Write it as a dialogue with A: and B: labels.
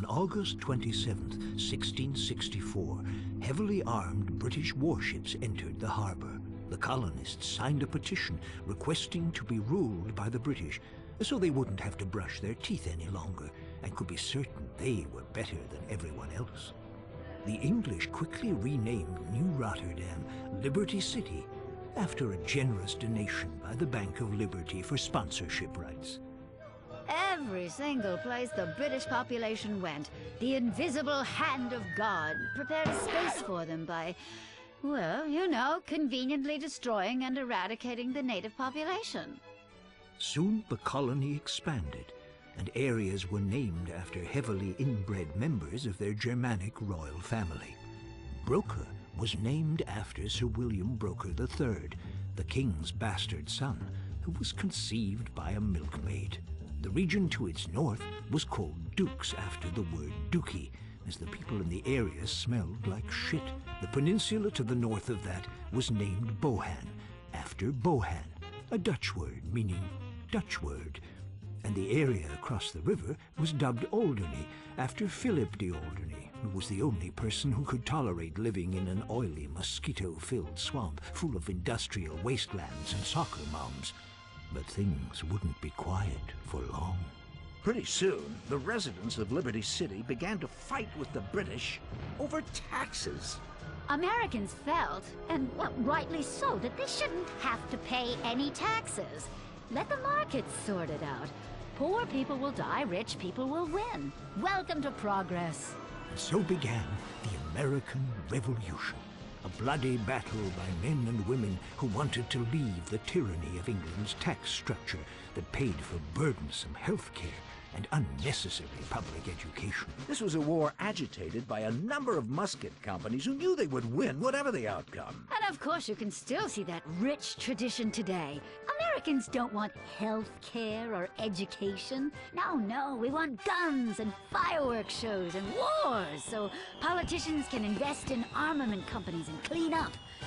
A: August 27th, 1664, heavily armed British warships entered the harbor. The colonists signed a petition requesting to be ruled by the British, so they wouldn't have to brush their teeth any longer and could be certain they were better than everyone else. The English quickly renamed New Rotterdam Liberty City after a generous donation by the Bank of Liberty for sponsorship rights.
B: Every single place the British population went, the invisible hand of God prepared a space for them by, well, you know, conveniently destroying and eradicating the native population.
A: Soon the colony expanded, and areas were named after heavily inbred members of their Germanic royal family. Broker was named after Sir William Broker III, the king's bastard son, who was conceived by a milkmaid. The region to its north was called Dukes after the word dookie, as the people in the area smelled like shit. The peninsula to the north of that was named Bohan, after Bohan, a Dutch word meaning Dutch word. And the area across the river was dubbed Alderney, after Philip de Alderney, who was the only person who could tolerate living in an oily, mosquito-filled swamp full of industrial wastelands and soccer moms. But things wouldn't be quiet for long.
C: Pretty soon, the residents of Liberty City began to fight with the British over taxes.
B: Americans felt, and well, rightly so, that they shouldn't have to pay any taxes. Let the markets sort it out. Poor people will die, rich people will win. Welcome to progress.
A: And so began the American Revolution, a bloody battle by men and women who wanted to leave the tyranny of England's tax structure that paid for burdensome health care and unnecessary public education.
C: This was a war agitated by a number of musket companies who knew they would win whatever the outcome.
B: And of course you can still see that rich tradition today. Americans don't want health care or education. No, we want guns and fireworks shows and wars, so politicians can invest in armament companies and clean up.